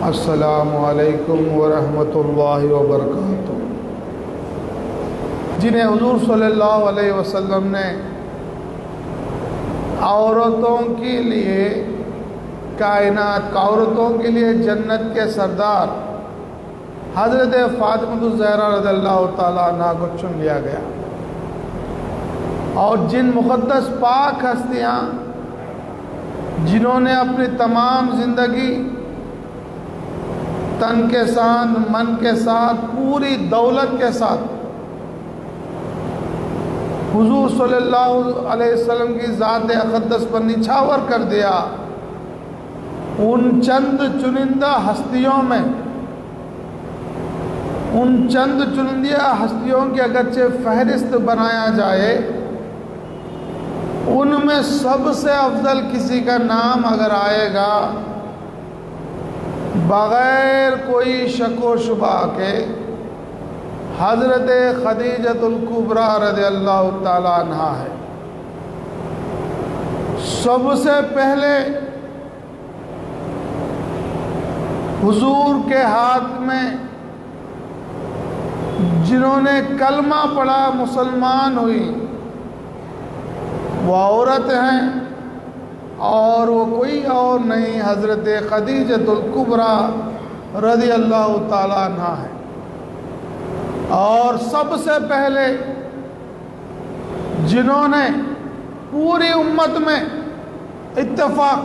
السلام علیکم ورحمۃ اللہ وبرکاتہ۔ جنہیں حضور صلی اللہ علیہ وسلم نے عورتوں کے لیے عورتوں کے لیے جنت کے سردار حضرت فاطمہ الزہرا رضی اللہ تعالیٰ عنہ کو چن لیا گیا، اور جن مقدس پاک ہستیاں جنہوں نے اپنی تمام زندگی تن کے ساتھ، من کے ساتھ، پوری دولت کے ساتھ حضور صلی اللہ علیہ وسلم کی ذات اقدس پر نچھاور کر دیا، ان چند چنندہ ہستیوں میں، ان چند چنندہ ہستیوں کی اگرچہ فہرست بنایا جائے، ان میں سب سے افضل کسی کا نام اگر آئے گا بغیر کوئی شک و شبہ کے حضرت خدیجۃ الکبریٰ رضی اللہ تعالی عنہا ہے۔ سب سے پہلے حضور کے ہاتھ میں جنہوں نے کلمہ پڑھا، مسلمان ہوئی، وہ عورت ہیں، اور وہ کوئی اور نہیں حضرت خدیجۃ الکبریٰ رضی اللہ تعالی عنہا ہے۔ اور سب سے پہلے جنہوں نے پوری امت میں اتفاق،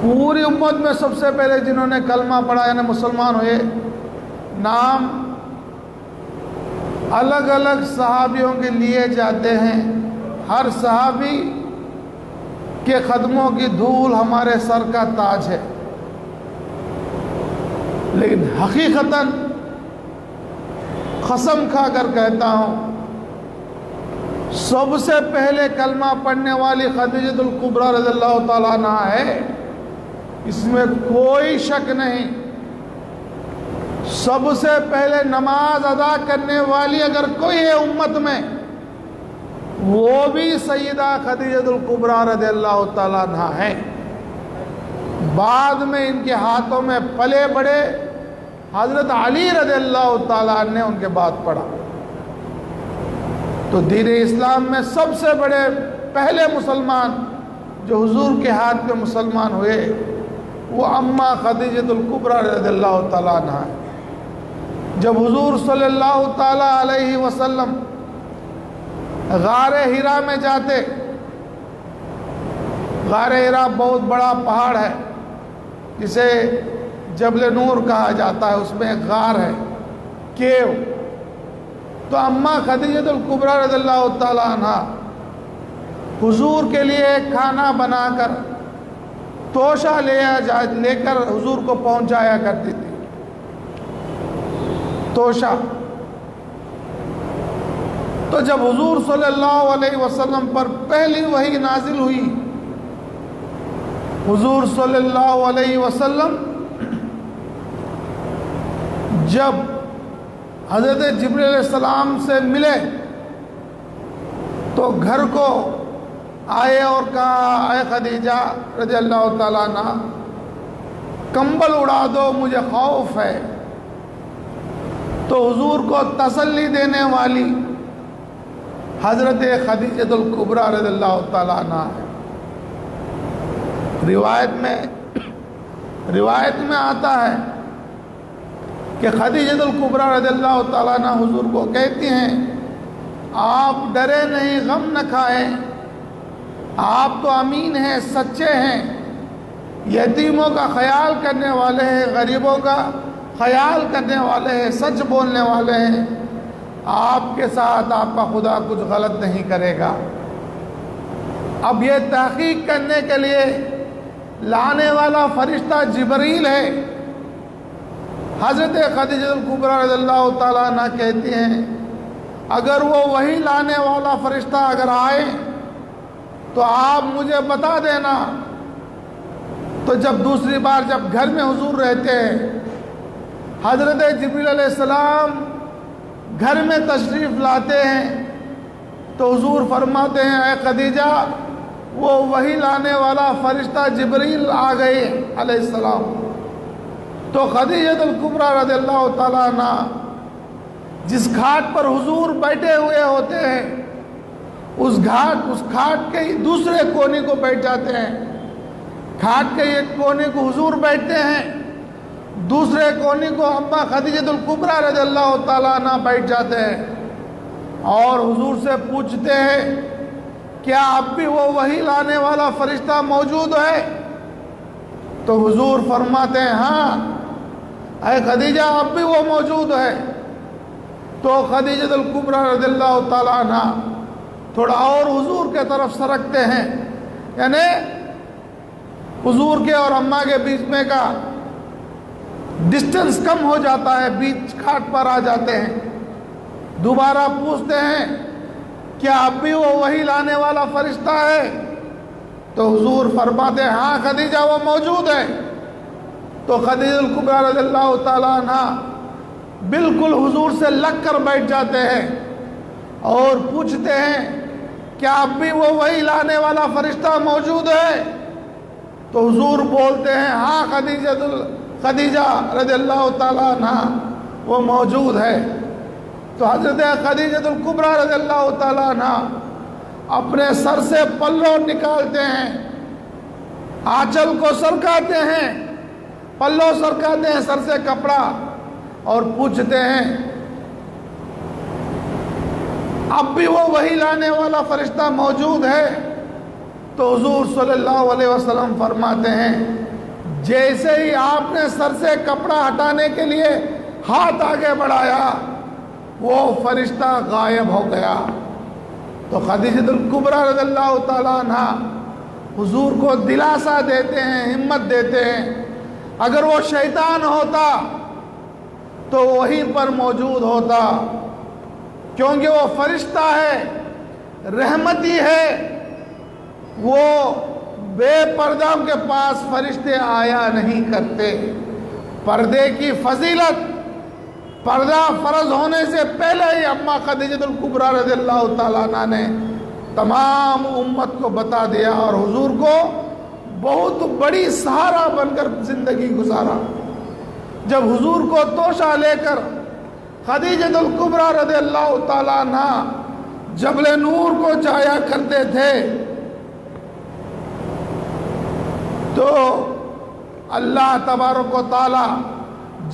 پوری امت میں سب سے پہلے جنہوں نے کلمہ پڑھا یعنی مسلمان ہوئے، نام الگ الگ صحابیوں کے لیے جاتے ہیں، ہر صحابی کے قدموں کی دھول ہمارے سر کا تاج ہے، لیکن حقیقتاً قسم کھا کر کہتا ہوں سب سے پہلے کلمہ پڑھنے والی خدیجۃ الکبریٰ رضی اللہ تعالیٰ عنہ ہے، اس میں کوئی شک نہیں۔ سب سے پہلے نماز ادا کرنے والی اگر کوئی ہے امت میں، وہ بھی سیدہ خدیجۃ الکبریٰ رضی اللہ تعالیٰ عنہ ہے۔ بعد میں ان کے ہاتھوں میں پلے بڑے حضرت علی رضی اللہ تعالیٰ عنہ نے ان کے بعد پڑھا۔ تو دین اسلام میں سب سے بڑے پہلے مسلمان جو حضور کے ہاتھ میں مسلمان ہوئے وہ اماں خدیجۃ الکبریٰ رضی اللہ تعالیٰ عنہ ہے۔ جب حضور صلی اللہ تعالیٰ علیہ وسلم غار ہرا میں جاتے، غار ہرا بہت بڑا پہاڑ ہے جسے جبل نور کہا جاتا ہے، اس میں ایک غار ہے، کیو۔ تو اماں خدیجۃ الکبریٰ رضی اللہ تعالیٰ عنہ حضور کے لیے کھانا بنا کر توشہ لے کر حضور کو پہنچایا کرتی تھی، توشہ۔ تو جب حضور صلی اللہ علیہ وسلم پر پہلی وحی نازل ہوئی، حضور صلی اللہ علیہ وسلم جب حضرت جبریل علیہ السلام سے ملے تو گھر کو آئے اور کہا، اے خدیجہ رضی اللہ تعالیٰ عنہ، کمبل اڑا دو، مجھے خوف ہے۔ تو حضور کو تسلی دینے والی حضرت خدیجۃ الکبریٰ رضی اللہ تعالیٰ عنہ ہے۔ روایت میں آتا ہے کہ خدیجۃ الکبریٰ رضی اللہ تعالیٰ عنہ حضور کو کہتی ہیں، آپ ڈرے نہیں، غم نہ کھائیں، آپ تو امین ہیں، سچے ہیں، یتیموں کا خیال کرنے والے ہیں، غریبوں کا خیال کرنے والے ہیں، سچ بولنے والے ہیں، آپ کے ساتھ آپ کا خدا کچھ غلط نہیں کرے گا۔ اب یہ تحقیق کرنے کے لیے لانے والا فرشتہ جبریل ہے۔ حضرت خدیجۃ الکبریٰ رضی اللہ تعالیٰ عنہ کہتی ہیں، اگر وہ وہی لانے والا فرشتہ اگر آئے تو آپ مجھے بتا دینا۔ تو جب دوسری بار جب گھر میں حضور رہتے ہیں، حضرت جبریل علیہ السلام گھر میں تشریف لاتے ہیں تو حضور فرماتے ہیں، اے خدیجہ، وہ وہی لانے والا فرشتہ جبریل آ گئے علیہ السلام۔ تو خدیجہ الکبریٰ رضی اللہ تعالیٰ عنہ جس گھاٹ پر حضور بیٹھے ہوئے ہوتے ہیں اس گھاٹ کے دوسرے کونے کو بیٹھ جاتے ہیں. گھاٹ کے ایک کونے کو حضور بیٹھتے ہیں, دوسرے کونے کو اماں خدیجہ الکبریٰ رضی اللہ تعالیٰ عنہ بیٹھ جاتے ہیں اور حضور سے پوچھتے ہیں کیا اب بھی وہ وحی لانے والا فرشتہ موجود ہے؟ تو حضور فرماتے ہیں ہاں اے خدیجہ اب بھی وہ موجود ہے. تو خدیجہ الکبریٰ رضی اللہ تعالیٰ عنہ تھوڑا اور حضور کے طرف سرکتے ہیں, یعنی حضور کے اور اماں کے بیچ میں کا ڈسٹنس کم ہو جاتا ہے, بیچ گھاٹ پر آ جاتے ہیں. دوبارہ پوچھتے ہیں کیا اب بھی وہ وحی لانے والا فرشتہ ہے؟ تو حضور فرماتے ہیں ہاں خدیجہ وہ موجود ہے. تو خدیجہ الکبریٰ رضی اللہ تعالیٰ عنہ بالکل حضور سے لگ کر بیٹھ جاتے ہیں اور پوچھتے ہیں کیا اب بھی وہ وحی لانے والا فرشتہ موجود ہے؟ تو حضور بولتے ہیں ہاں خدیجہ رضی اللہ تعالیٰ عنہ وہ موجود ہے. تو حضرت خدیجہ الکبریٰ رضی اللہ تعالیٰ عنہ اپنے سر سے پلو نکالتے ہیں, آنچل کو سرکاتے ہیں, پلو سرکاتے ہیں سر سے کپڑا اور پوچھتے ہیں اب بھی وہ وحی لانے والا فرشتہ موجود ہے؟ تو حضور صلی اللہ علیہ وسلم فرماتے ہیں جیسے ہی آپ نے سر سے کپڑا ہٹانے کے لیے ہاتھ آگے بڑھایا وہ فرشتہ غائب ہو گیا. تو خدیجہ الکبریٰ رضی اللہ تعالیٰ عنہ حضور کو دلاسا دیتے ہیں, ہمت دیتے ہیں. اگر وہ شیطان ہوتا تو وہیں پر موجود ہوتا, کیونکہ وہ فرشتہ ہے, رحمتی ہے, وہ بے پردہ کے پاس فرشتے آیا نہیں کرتے. پردے کی فضیلت پردہ فرض ہونے سے پہلے ہی اماں خدیجہ الکبریٰ رضی اللہ تعالیٰ عنہ نے تمام امت کو بتا دیا اور حضور کو بہت بڑی سہارا بن کر زندگی گزارا. جب حضور کو توشہ لے کر خدیجہ الکبریٰ رضی اللہ تعالیٰ عنہ جبل نور کو جایا کرتے تھے تو اللہ تبارک و تعالی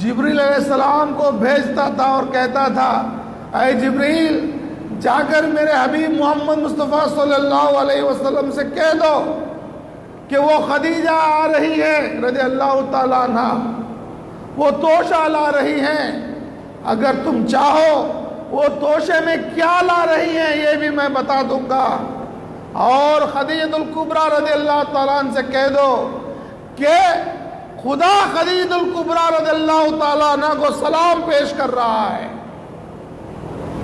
جبریل علیہ السلام کو بھیجتا تھا اور کہتا تھا اے جبریل جا کر میرے حبیب محمد مصطفیٰ صلی اللہ علیہ وسلم سے کہہ دو کہ وہ خدیجہ آ رہی ہے رضی اللہ تعالیٰ عنہ, وہ توشہ لا رہی ہیں, اگر تم چاہو وہ توشے میں کیا لا رہی ہیں یہ بھی میں بتا دوں گا. اور خدیجہ الکبریٰ رضی اللہ تعالیٰ عنہ سے کہہ دو کہ خدا خدیجہ الکبریٰ رضی اللہ تعالیٰ عنہ کو سلام پیش کر رہا ہے.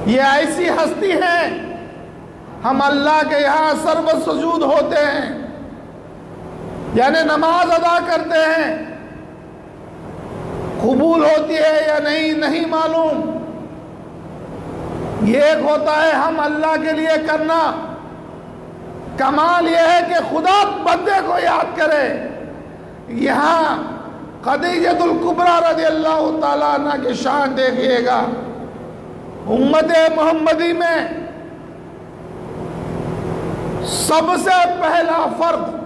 یہ ایسی ہستی ہے, ہم اللہ کے یہاں سرو سجود ہوتے ہیں, یعنی نماز ادا کرتے ہیں, قبول ہوتی ہے یا نہیں معلوم. یہ ایک ہوتا ہے ہم اللہ کے لیے کرنا, کمال یہ ہے کہ خدا بندے کو یاد کرے. یہاں خدیجہ الکبریٰ رضی اللہ تعالیٰ عنہ کی شان دیکھیے گا. امت محمدی میں سب سے پہلا فرد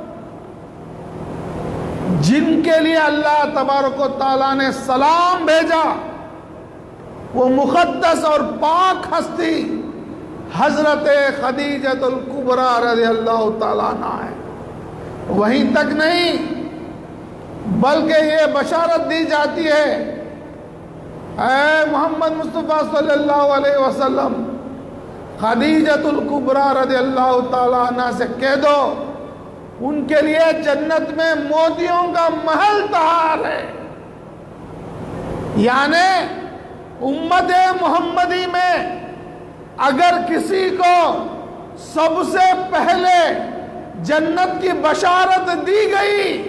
جن کے لیے اللہ تبارک و تعالیٰ نے سلام بھیجا وہ مقدس اور پاک ہستی حضرت خدیجہ الکبریٰ رضی اللہ تعالیٰ عنہ ہے. وہیں تک نہیں بلکہ یہ بشارت دی جاتی ہے اے محمد مصطفیٰ صلی اللہ علیہ وسلم خدیجہ الکبریٰ رضی اللہ تعالیٰ عنہ سے کہہ دو ان کے لیے جنت میں موتیوں کا محل تیار ہے. یعنی امت محمدی میں اگر کسی کو سب سے پہلے جنت کی بشارت دی گئی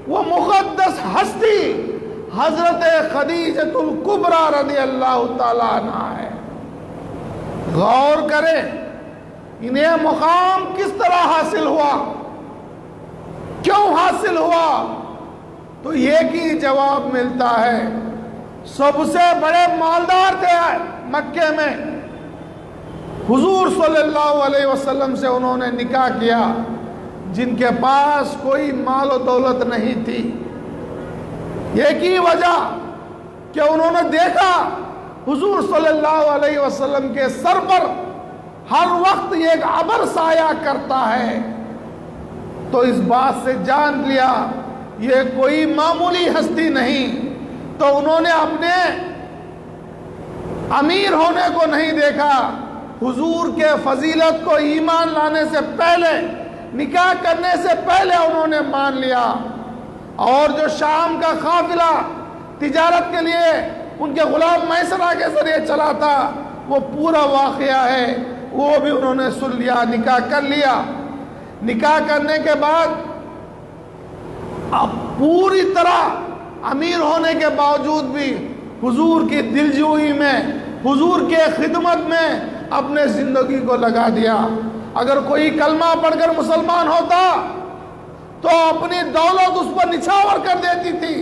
وہ مقدس ہستی حضرت خدیجہ الکبریٰ رضی اللہ تعالیٰ عنہ ہے. غور کریں انہیں مقام کس طرح حاصل ہوا, کیوں حاصل ہوا. تو ایک ہی جواب ملتا ہے، سب سے بڑے مالدار تھے مکے میں، حضور صلی اللہ علیہ وسلم سے انہوں نے نکاح کیا، جن کے پاس کوئی مال و دولت نہیں تھی۔ ایک ہی وجہ کہ انہوں نے دیکھا حضور صلی اللہ علیہ وسلم کے سر پر ہر وقت ایک ابر سایہ کرتا ہے، تو اس بات سے جان لیا یہ کوئی معمولی ہستی نہیں۔ تو انہوں نے اپنے امیر ہونے کو نہیں دیکھا، حضور کے فضیلت کو ایمان لانے سے پہلے، نکاح کرنے سے پہلے انہوں نے مان لیا۔ اور جو شام کا قافلہ تجارت کے لیے ان کے غلام میسرہ کے ذریعے چلا تھا، وہ پورا واقعہ ہے، وہ بھی انہوں نے سن لیا، نکاح کر لیا۔ نکاح کرنے کے بعد اب پوری طرح امیر ہونے کے باوجود بھی حضور کی دلجوئی میں، حضور کے خدمت میں اپنے زندگی کو لگا دیا۔ اگر کوئی کلمہ پڑھ کر مسلمان ہوتا تو اپنی دولت اس پر نچھاور کر دیتی تھی،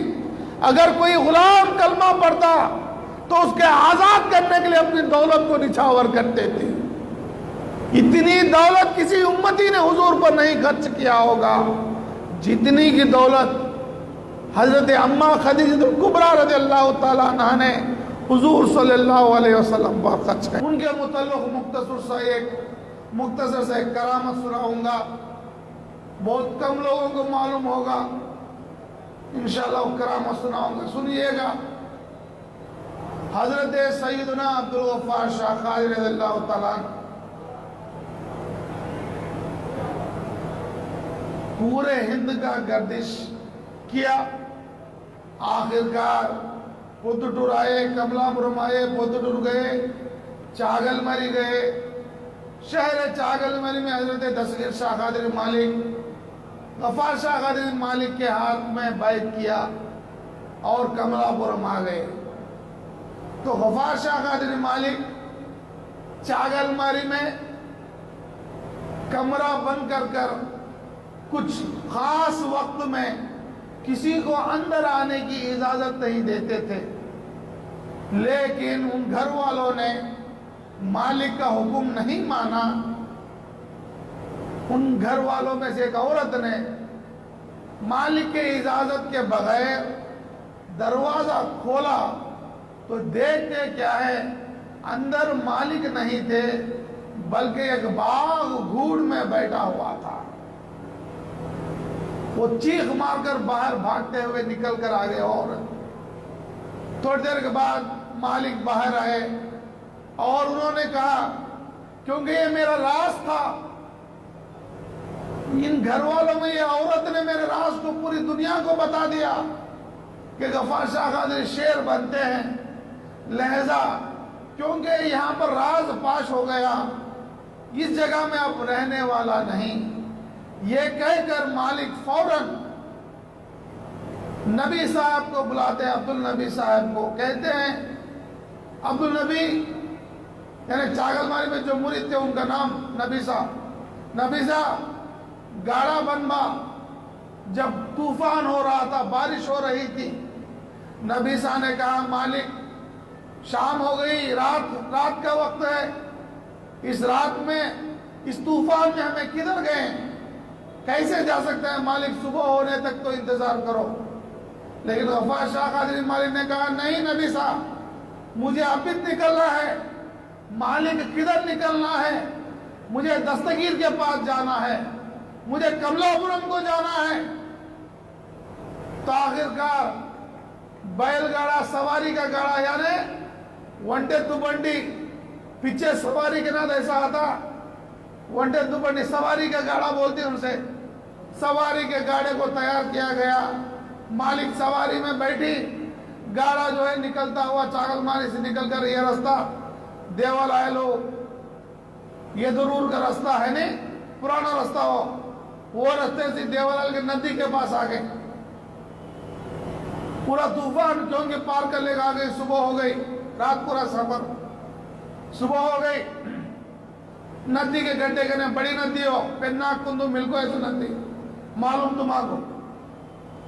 اگر کوئی غلام کلمہ پڑھتا تو اس کے آزاد کرنے کے لیے اپنی دولت کو نچھاور کرتے تھے۔ اتنی دولت کسی امتی نے حضور پر نہیں خرچ کیا ہوگا جتنی کی دولت حضرت اماں خدیجہ الکبریٰ رضی اللہ تعالیٰ عنہ نے حضور صلی اللہ علیہ وسلم پر خرچ کی۔ ان کے متعلق مختصر سے ایک کرامت سناؤں گا، بہت کم لوگوں کو معلوم ہوگا، انشاءاللہ وہ کرامت سناؤں گا، سنیے گا۔ حضرت سیدنا عبدالغفار شاہ قادری رضی اللہ تعالیٰ پورے ہند کا گردش کیا، آخرکار پتٹور آئے، کملاپورم آئے، پتٹور گئے، چاگل مری گئے۔ شہر چاگل مری میں حضرت دستگیر شاہ قادری مالک، غفار شاہ قادری مالک کے ہاتھ میں بیعت کیا اور کملاپورم آ گئے۔ تو غفار شاہ قادری مالک چاگل مری میں کمرہ بند کر کچھ خاص وقت میں کسی کو اندر آنے کی اجازت نہیں دیتے تھے، لیکن ان گھر والوں نے مالک کا حکم نہیں مانا۔ ان گھر والوں میں سے ایک عورت نے مالک کے اجازت کے بغیر دروازہ کھولا تو دیکھتے کیا ہے، اندر مالک نہیں تھے بلکہ ایک باغ گھوڑ میں بیٹھا ہوا تھا۔ وہ چیخ مار کر باہر بھاگتے ہوئے نکل کر آگے، اور تھوڑی دیر کے بعد مالک باہر آئے اور انہوں نے کہا کیونکہ یہ میرا راز تھا، ان گھر والوں میں یہ عورت نے میرے راز کو پوری دنیا کو بتا دیا کہ غفار شاہ قادری شیر بنتے ہیں، لہذا کیونکہ یہاں پر راز پاش ہو گیا، اس جگہ میں اب رہنے والا نہیں۔ یہ کہہ کر مالک فوراً نبی صاحب کو بلاتے ہیں، عبدالنبی صاحب کو، کہتے ہیں عبدالنبی، یعنی چاگل ماری میں جو مرید تھے ان کا نام نبی صاحب گاڑا بنبا، جب طوفان ہو رہا تھا، بارش ہو رہی تھی، نبی صاحب نے کہا مالک شام ہو گئی، رات کا وقت ہے، اس رات میں اس طوفان میں ہمیں کدھر گئے، کیسے جا سکتے ہیں؟ مالک صبح ہونے تک تو انتظار کرو۔ لیکن غفار شاہ قادری مالک نے کہا نہیں نبی صاحب، مجھے ابھی نکلنا ہے، مالک کدھر نکلنا ہے، مجھے دستگیر کے پاس جانا ہے، مجھے کملاپورم کو جانا ہے۔ تو آخرکار بیل گاڑا، سواری کا گاڑا، یعنی ونٹے دوبنڈی، پیچھے سواری کے نام ایسا آتا، ونٹے دوبنڈی سواری کا گاڑا بولتے ہیں ان سے، سواری کے گاڑے کو تیار کیا گیا، مالک سواری میں بیٹھی، گاڑا جو ہے نکلتا ہوا چاگل ماری سے نکل کر یہ رستہ دیوال آئے لو، یہ ضرور کا رستہ ہے نہیں، پرانا رستہ ہو، وہ رستے سے دیوال کے ندی کے پاس آگئے، پورا طوفان کیونکہ پار کر لے گا آگئے، صبح ہو گئی، رات پورا سفر، صبح ہو گئی، ندی کے گھنٹے کہنے بڑی ندی ہو، پناک کندو ملکو ایسو ندی، معلوم تم آگو،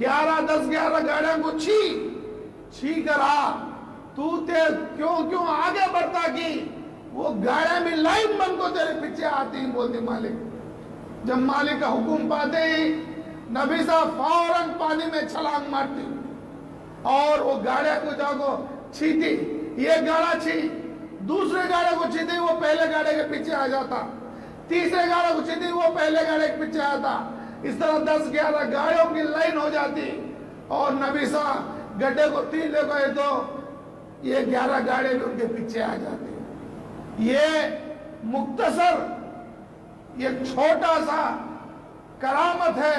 11 گاڑیوں کو چھی کر تو کیوں آگے بڑھتا کی وہ گاڑیاں بھی لائن بن کو تیرے پیچھے آتی ہیں، بولتی مالک۔ جب مالک کا حکم پاتے ہی نبی صاحب فوراً پانی میں چھلانگ مارتی اور وہ گاڑیاں کو جاگو چھیتی، یہ گاڑا چھی، دوسرے گاڑے کو چھیتی، وہ پہلے گاڑے کے پیچھے آ جاتا، تیسرے گاڑے کو چھیتی، وہ پہلے گاڑے کے پیچھے آتا، اس طرح 10-11 گاڑیوں کی لائن ہو جاتی اور نبی صاحب گڈھے کو تیر لے گئے تو یہ 11 گاڑی بھی ان کے پیچھے آ جاتی۔ یہ مختصر، یہ چھوٹا سا کرامت ہے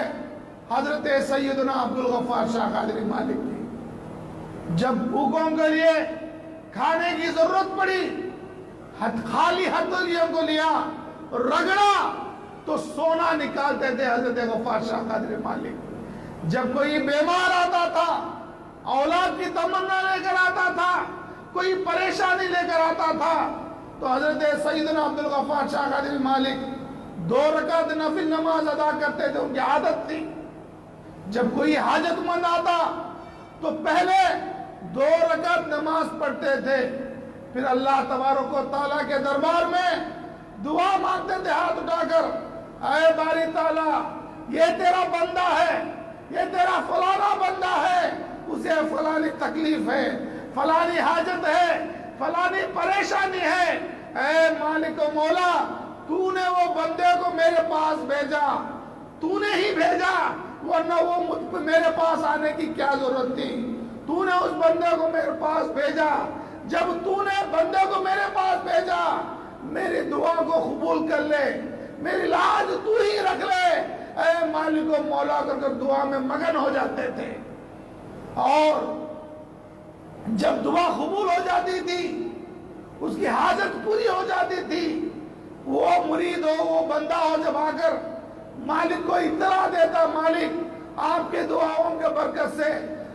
حضرت سیدنا عبدالغفار شاہ قادری مالک کی۔ جب بھوکوں کے لیے کھانے کی ضرورت پڑی، خالی ہتھیلیوں کو لیا، رگڑا تو سونا نکالتے تھے حضرت غفار شاہ قادری مالک۔ جب کوئی بیمار آتا تھا، اولاد کی تمنا لے کر آتا تھا، کوئی پریشانی لے کر آتا تھا، تو حضرت سیدنا عبدالغفار شاہ قادری مالک 2 رکعت نفل نماز ادا کرتے تھے، ان کی عادت تھی۔ جب کوئی حاجت مند آتا تو پہلے 2 رکعت نماز پڑھتے تھے، پھر اللہ تبارک و تعالیٰ کے دربار میں دعا مانگتے تھے ہاتھ اٹھا کر، اے باری تعالیٰ یہ تیرا بندہ ہے، یہ تیرا فلانا بندہ ہے، اسے فلانی تکلیف ہے، فلانی حاجت ہے، فلانی پریشانی ہے، اے مالک و مولا تو نے وہ بندے کو میرے پاس بھیجا، تو نے ہی بھیجا، ورنہ وہ میرے پاس آنے کی کیا ضرورت تھی، تو نے اس بندے کو میرے پاس بھیجا، جب تو نے بندے کو میرے پاس بھیجا میری دعا کو قبول کر لے، میری لاج تو ہی رکھ لے، اے مالک و مولا کر دعا میں مگن ہو جاتے تھے۔ اور جب دعا قبول ہو جاتی تھی، اس کی حاجت پوری ہو جاتی تھی، وہ مرید ہو، وہ بندہ ہو، جب آ کر مالک کو اطلاع دیتا، مالک آپ کے دعاؤں کے برکت سے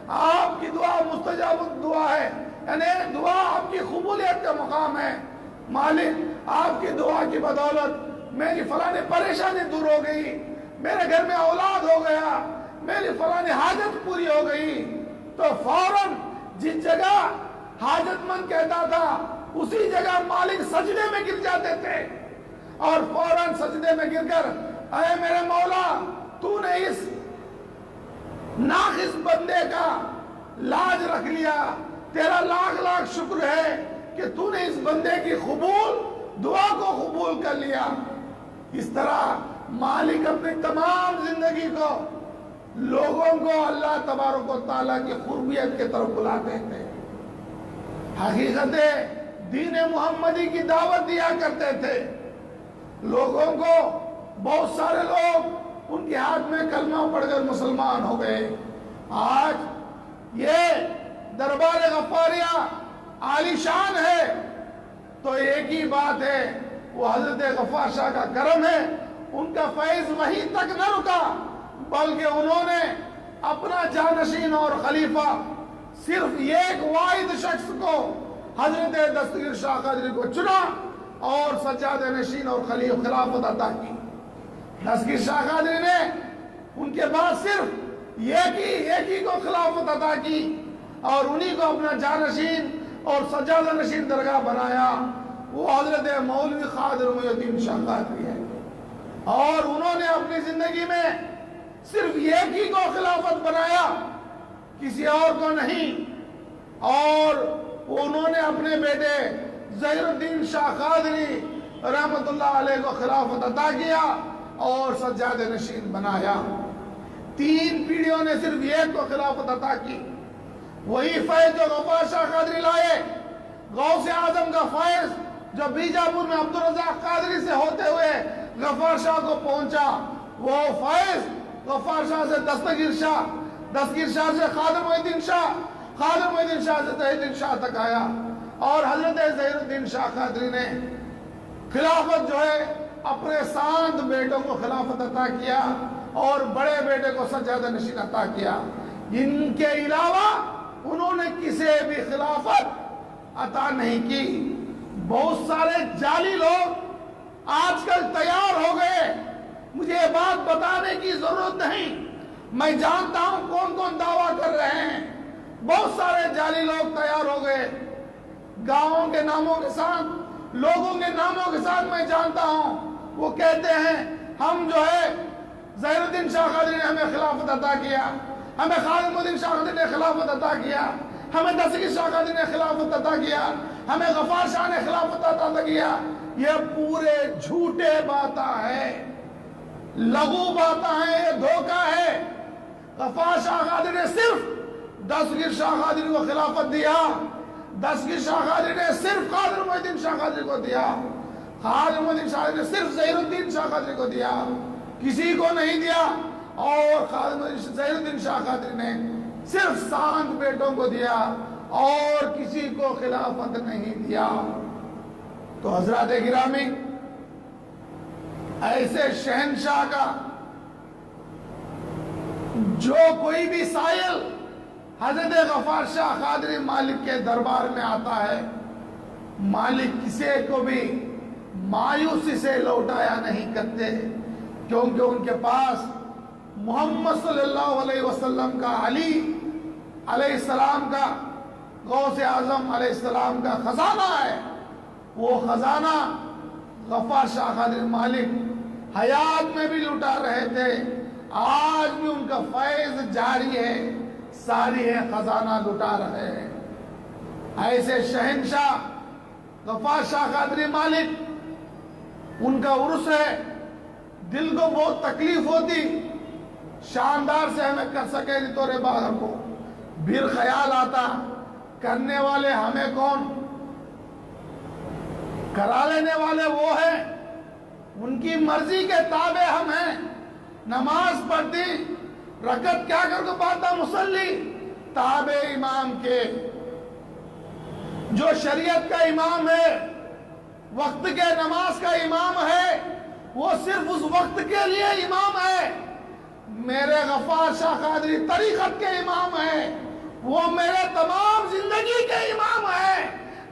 آپ کی دعا مستجاب دعا ہے، یعنی دعا آپ کی قبولیت کا مقام ہے، مالک آپ کی دعا کی بدولت میری فلانی پریشانی دور ہو گئی، میرے گھر میں اولاد ہو گیا، میری فلانی حاجت پوری ہو گئی، تو فوراً جس جگہ حاجت مند کہتا تھا اسی جگہ مالک سجدے میں گر جاتے تھے اور فوراً سجدے میں گر کر، اے میرے مولا تو نے اس ناقص بندے کا لاج رکھ لیا، تیرا لاکھ لاکھ شکر ہے کہ تو نے اس بندے کی دعا کو قبول کر لیا۔ اس طرح مالک اپنی تمام زندگی کو لوگوں کو اللہ تبارک و تعالیٰ کی قربیت کے طرف بلاتے تھے، حقیقت دین محمدی کی دعوت دیا کرتے تھے لوگوں کو۔ بہت سارے لوگ ان کے ہاتھ میں کلمہ پڑھ کر مسلمان ہو گئے۔ آج یہ دربار غفاریہ عالی شان ہے تو ایک ہی بات ہے، وہ حضرت غفار شاہ کا کرم ہے، ان کا فیض وہیں تک نہ رکا بلکہ انہوں نے اپنا جانشین اور خلیفہ صرف ایک واحد شخص کو حضرت دستگیر شاہ قادری کو چنا اور سجادہ نشین اور خلافت عطا کی۔ دستگیر شاہ قادری نے ان کے بعد صرف ایک ہی کو خلافت عطا کی اور انہی کو اپنا جانشین اور سجادہ نشین درگاہ بنایا، وہ حضرت مولوی قادر محی الدین شاہ قادری ہے۔ اور انہوں نے اپنی زندگی میں صرف ایک ہی کو خلافت بنایا، کسی اور کو نہیں، اور انہوں نے اپنے بیٹے ظہیر الدین شاہ قادری رحمت اللہ علیہ کو خلافت عطا کیا اور سجادہ نشین بنایا۔ 3 پیڑھیوں نے صرف ایک کو خلافت عطا کی، وہی فیض جو غفار شاہ قادری لائے، غوث اعظم کا فیض جو بیجاپور میں عبدالرزاق قادری سے ہوتے ہوئے غفار شاہ کو پہنچا، وہ فیض غفار شاہ سے دستگیر شاہ سے خادر محی الدین شاہ سے ظہیر الدین شاہ تک آیا، اور حضرت ظہیر الدین شاہ قادری نے خلافت جو ہے اپنے 7 بیٹوں کو خلافت عطا کیا اور بڑے بیٹے کو سجادہ نشین عطا کیا۔ ان کے علاوہ انہوں نے کسی بھی خلافت عطا نہیں کی۔ بہت سارے جعلی لوگ آج کل تیار ہو گئے، مجھے یہ بات بتانے کی ضرورت نہیں، میں جانتا ہوں کون کون دعویٰ کر رہے ہیں، بہت سارے جعلی لوگ تیار ہو گئے گاؤں کے ناموں کے ساتھ، لوگوں کے ناموں کے ساتھ، میں جانتا ہوں وہ کہتے ہیں ہم جو ہے ظہیر الدین شاہ قادری نے ہمیں خلافت عطا کیا، ہمیں خادم الدین شاہ قادری نے خلافت عطا کیا، ہمیں دستگیر شاہ قادری نے خلافت عطا کیا، ہمیں غفار شاہ نے خلافت عطا کیا۔ یہ پورے جھوٹے باتیں ہیں، لغو باتیں ہیں، یہ دھوکہ ہے۔ غفار شاہ قادری نے صرف دستگیر شاہ قادری کو خلافت دیا، دستگیر شاہ قادری نے صرف خادم الدین شاہ قادری کو دیا، خادم الدین شاہ قادری نے صرف ظہیر الدین شاہ قادری کو دیا، کسی کو نہیں دیا۔ اور ظہیر الدین شاہ قادری نے صرف 7 بیٹوں کو دیا اور کسی کو خلافت نہیں دیا۔ تو حضرات گرامی، ایسے شہنشاہ کا جو کوئی بھی سائل حضرت غفار شاہ قادری مالک کے دربار میں آتا ہے، مالک کسی کو بھی مایوسی سے لوٹایا نہیں کرتے، کیونکہ ان کے پاس محمد صلی اللہ علیہ وسلم کا، علی علیہ السلام کا، غوث اعظم علیہ السلام کا خزانہ ہے۔ وہ خزانہ غفار شاہ قادری مالک حیات میں بھی لٹا رہے تھے، آج بھی ان کا فیض جاری ہے، ساری ہے خزانہ لٹا رہے ہیں۔ ایسے شہنشاہ غفار شاہ قادری مالک، ان کا عرس ہے، دل کو بہت تکلیف ہوتی، شاندار سے ہمیں کر سکے طور باہر کو، پھر خیال آتا کرنے والے ہمیں کون، کرا لینے والے وہ ہیں، ان کی مرضی کے تابع ہم ہیں۔ نماز پڑھتی، رکعت کیا کر کے پاتا مصلی، تابع امام کے، جو شریعت کا امام ہے، وقت کے نماز کا امام ہے، وہ صرف اس وقت کے لیے امام ہے۔ میرے غفار شاہ قادری طریقت کے امام ہیں، وہ میرے تمام زندگی کے امام ہیں،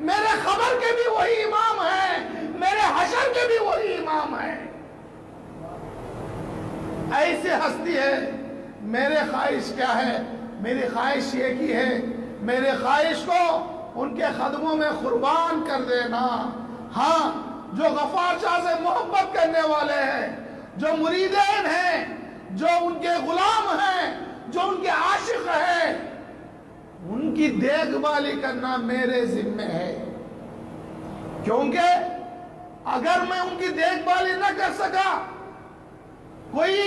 میرے خبر کے بھی وہی امام ہیں، میرے حشر کے بھی وہی امام ہیں۔ ایسی ہستی ہے۔ میرے خواہش کیا ہے؟ میری خواہش یہ کی ہے، میرے خواہش کو ان کے قدموں میں قربان کر دینا۔ ہاں، جو غفار شاہ سے محبت کرنے والے ہیں، جو مریدین ہیں، جو ان کے غلام ہیں، جو ان کے عاشق ہیں، ان کی دیکھ بھالی کرنا میرے ذمہ ہے، کیونکہ اگر میں ان کی دیکھ بھالی نہ کر سکا، کوئی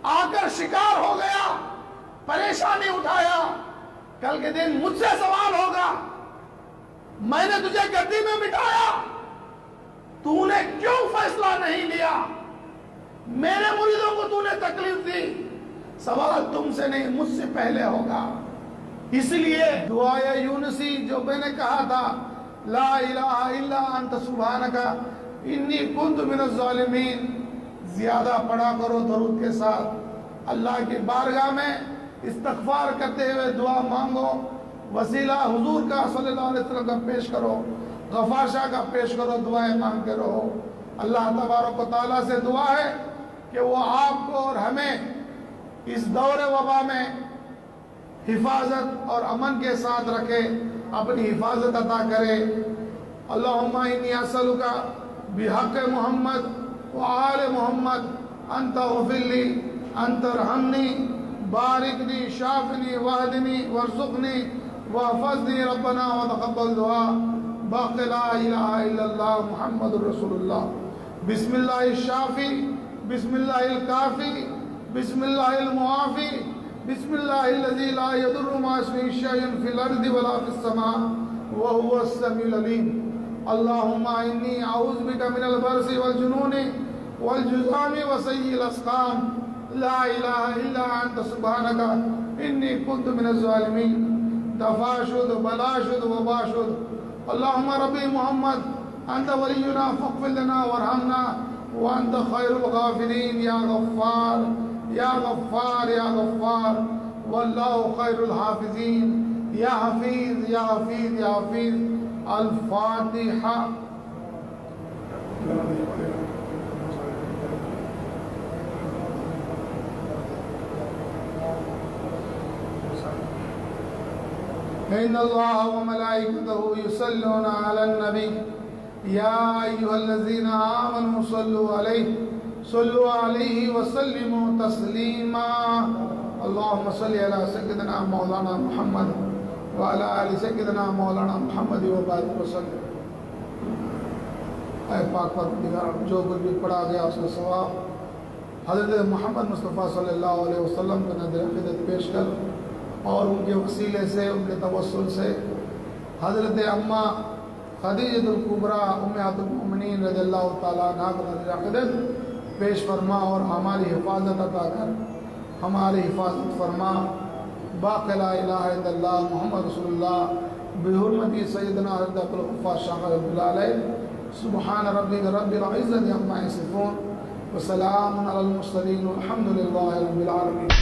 آ کر شکار ہو گیا، پریشانی اٹھایا، کل کے دن مجھ سے سوال ہوگا، میں نے تجھے گدی میں بٹھایا، تو نے کیوں فیصلہ نہیں لیا؟ میرے مریدوں کو تو نے تکلیف دی، سوال تم سے نہیں مجھ سے پہلے ہوگا۔ اس لیے دعائے یونسی جو میں نے کہا تھا، لا الہ الا انت سبحانک انی کنت من الظالمین، زیادہ پڑھا کرو درود کے ساتھ، اللہ کی بارگاہ میں استغفار کرتے ہوئے دعا مانگو، وسیلہ حضور کا صلی اللہ علیہ وسلم کا پیش کرو، غفار شاہ کا پیش کرو، دعائیں مانگتے رہو۔ اللہ تبارک و تعالیٰ سے دعا ہے کہ وہ آپ کو اور ہمیں اس دور وبا میں حفاظت اور امن کے ساتھ رکھے، اپنی حفاظت عطا کرے۔ اللہم انی اسألک بحق محمد وآل محمد انت اغفر لی، انت ارحمنی، بارکنی، شافنی، وحدنی، ورزقنی، واحفظنی ربنا وتقبل دعا، باقی لا الہ الا اللہ محمد رسول اللہ۔ بسم اللہ الشافی، بسم اللہ الکافی، بسم اللہ المعافی، بسم اللہ الذی لا یضر مع اسمہ شیء فی الارض ولا فی السماء وهو السمیع العلیم۔ اللہم انی اعوذ بک من البرص والجنون والجذام وسیء الاسقام، لا الہ الا انت سبحانک انی کنت من الظالمین۔ دفع شد، بلا شد، وبا شد۔ اللہم ربی محمد انت ولینا فاغفر لنا وارحمنا وانت خیر الغافرین، یا غفار یا غفار یا غفار، واللہ خیر الحافظین، یا حفیظ یا حفیظ یا حفیظ۔ الفاتحہ۔ إن الله وملائكته يصلون على النبي يا أيها الذين آمنوا صلوا عليه وسلموا تسليما اللهم صل على سيدنا مولانا محمد وعلى آل سيدنا مولانا محمد وبارك وسلم. اے پاک پروردگار، جو کچھ بھی پڑھا گیا اس کا ثواب حضرت محمد مصطفیٰ صلی اللہ علیہ وسلم کا نظر عقیدت پیش کر اور ان کے وسیلے سے، ان کے توسل سے حضرت اماں خدیجۃ الکبریٰ امہات المؤمنین رضی اللہ تعالیٰ عنہ کا نظر عقیدت پیش فرما اور ہماری حفاظت عطا کر، ہماری حفاظت فرما. باقی لا الہ الا اللہ محمد رسول اللہ بحرمتی سیدنا حضرت الخلفاء شاہ رب العالمین. سبحان ربک رب العزت عما یصفون وسلام علی المرسلین والحمد للہ رب العالمین.